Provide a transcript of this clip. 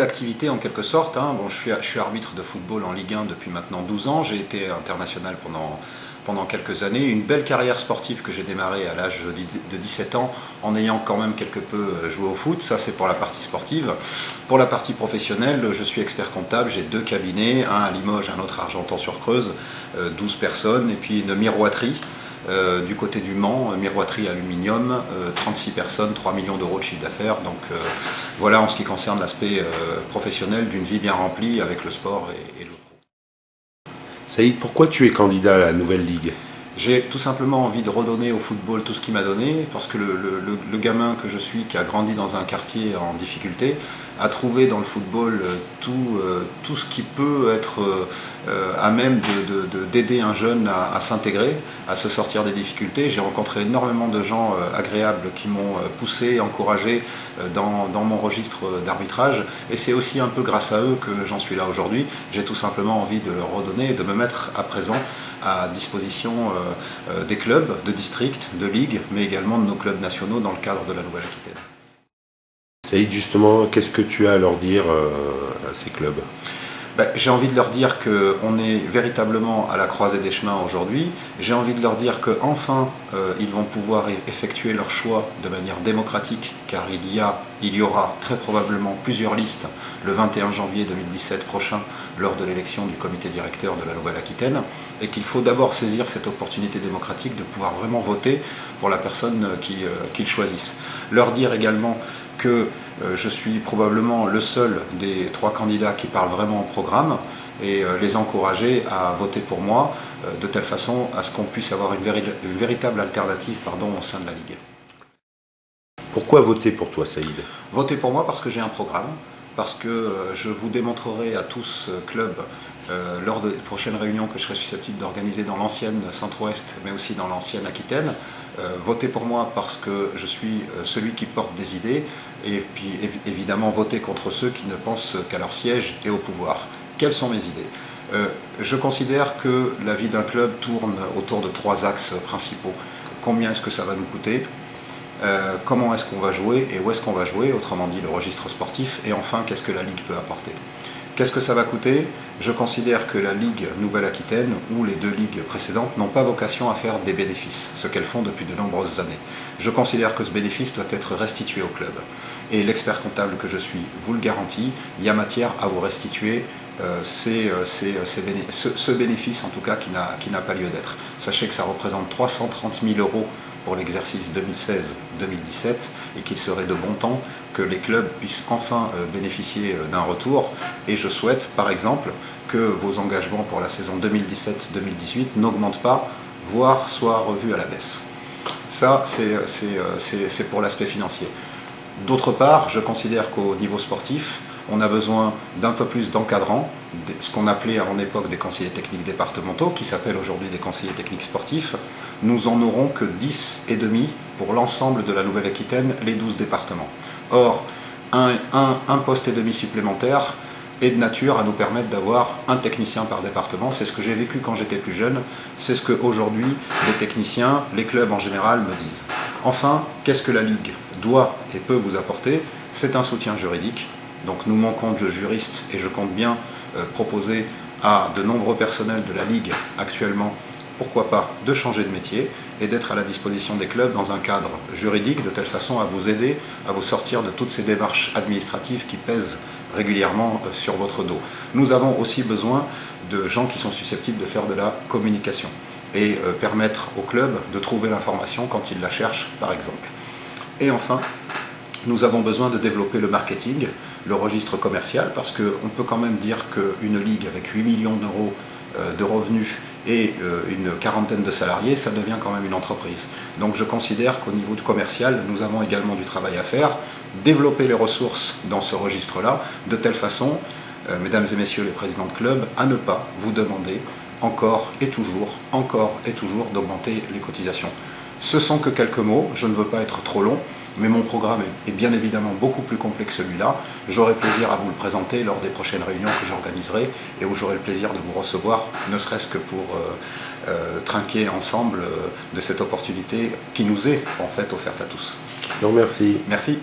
Activité en quelque sorte, hein. Bon, je suis arbitre de football en Ligue 1 depuis maintenant 12 ans, j'ai été international pendant quelques années, une belle carrière sportive que j'ai démarrée à l'âge de 17 ans en ayant quand même quelque peu joué au foot, ça c'est pour la partie sportive. Pour la partie professionnelle, je suis expert comptable, j'ai 2 cabinets, un à Limoges, un autre à Argentan-sur-Creuse, 12 personnes et puis une miroiterie. Du côté du Mans, miroiterie aluminium, 36 personnes, 3 millions d'euros de chiffre d'affaires. Donc voilà en ce qui concerne l'aspect professionnel d'une vie bien remplie avec le sport et le pro. Saïd, pourquoi tu es candidat à la nouvelle ligue? J'ai tout simplement envie de redonner au football tout ce qu'il m'a donné, parce que le gamin que je suis, qui a grandi dans un quartier en difficulté, a trouvé dans le football tout ce qui peut être à même d'aider un jeune à s'intégrer, à se sortir des difficultés. J'ai rencontré énormément de gens agréables qui m'ont poussé, encouragé dans mon registre d'arbitrage, et c'est aussi un peu grâce à eux que j'en suis là aujourd'hui. J'ai tout simplement envie de leur redonner et de me mettre à présent à disposition des clubs, de districts, de ligues, mais également de nos clubs nationaux dans le cadre de la Nouvelle-Aquitaine. Saïd, justement, qu'est-ce que tu as à leur dire à ces clubs? J'ai envie de leur dire qu'on est véritablement à la croisée des chemins aujourd'hui. J'ai envie de leur dire qu'enfin, ils vont pouvoir effectuer leur choix de manière démocratique, car il y aura très probablement plusieurs listes le 21 janvier 2017 prochain, lors de l'élection du comité directeur de la Nouvelle-Aquitaine, et qu'il faut d'abord saisir cette opportunité démocratique de pouvoir vraiment voter pour la personne qu'ils choisissent. Leur dire également que je suis probablement le seul des 3 candidats qui parlent vraiment au programme, et les encourager à voter pour moi de telle façon à ce qu'on puisse avoir une véritable alternative au sein de la Ligue. Pourquoi voter pour toi, Saïd? Voter pour moi parce que j'ai un programme, parce que je vous démontrerai à tous clubs lors des prochaines réunions que je serai susceptible d'organiser dans l'ancienne Centre-Ouest, mais aussi dans l'ancienne Aquitaine. Votez pour moi parce que je suis celui qui porte des idées, et puis évidemment voter contre ceux qui ne pensent qu'à leur siège et au pouvoir. Quelles sont mes idées? Je considère que la vie d'un club tourne autour de 3 axes principaux. Combien est-ce que ça va nous coûter? Comment est-ce qu'on va jouer et où est-ce qu'on va jouer, autrement dit le registre sportif, et enfin qu'est-ce que la Ligue peut apporter. Qu'est-ce que ça va coûter? Je considère que la Ligue Nouvelle-Aquitaine ou les 2 ligues précédentes n'ont pas vocation à faire des bénéfices, ce qu'elles font depuis de nombreuses années. Je considère que ce bénéfice doit être restitué au club. Et l'expert comptable que je suis vous le garantit, il y a matière à vous restituer ce bénéfice en tout cas qui n'a pas lieu d'être. Sachez que ça représente 330 000 € pour l'exercice 2016-2017 et qu'il serait de bon temps que les clubs puissent enfin bénéficier d'un retour, et je souhaite par exemple que vos engagements pour la saison 2017-2018 n'augmentent pas, voire soient revus à la baisse. Ça c'est pour l'aspect financier. D'autre part, je considère qu'au niveau sportif, on a besoin d'un peu plus d'encadrants, ce qu'on appelait à mon époque des conseillers techniques départementaux, qui s'appellent aujourd'hui des conseillers techniques sportifs. Nous en aurons que 10,5 pour l'ensemble de la Nouvelle-Aquitaine, les 12 départements. Or, un poste et demi supplémentaire est de nature à nous permettre d'avoir un technicien par département. C'est ce que j'ai vécu quand j'étais plus jeune, c'est ce qu'aujourd'hui les techniciens, les clubs en général me disent. Enfin, qu'est-ce que la Ligue doit et peut vous apporter? C'est un soutien juridique. Donc nous manquons de juristes, et je compte bien proposer à de nombreux personnels de la Ligue actuellement, pourquoi pas, de changer de métier et d'être à la disposition des clubs dans un cadre juridique de telle façon à vous aider à vous sortir de toutes ces démarches administratives qui pèsent régulièrement sur votre dos. Nous avons aussi besoin de gens qui sont susceptibles de faire de la communication et permettre aux clubs de trouver l'information quand ils la cherchent par exemple. Et enfin, nous avons besoin de développer le marketing, le registre commercial, parce qu'on peut quand même dire qu'une ligue avec 8 millions d'euros de revenus et une quarantaine de salariés, ça devient quand même une entreprise. Donc je considère qu'au niveau commercial, nous avons également du travail à faire, développer les ressources dans ce registre-là, de telle façon, mesdames et messieurs les présidents de club, à ne pas vous demander encore et toujours d'augmenter les cotisations. Ce sont que quelques mots, je ne veux pas être trop long, mais mon programme est bien évidemment beaucoup plus complet que celui-là. J'aurai plaisir à vous le présenter lors des prochaines réunions que j'organiserai et où j'aurai le plaisir de vous recevoir, ne serait-ce que pour trinquer ensemble de cette opportunité qui nous est en fait offerte à tous. Non, merci. Merci.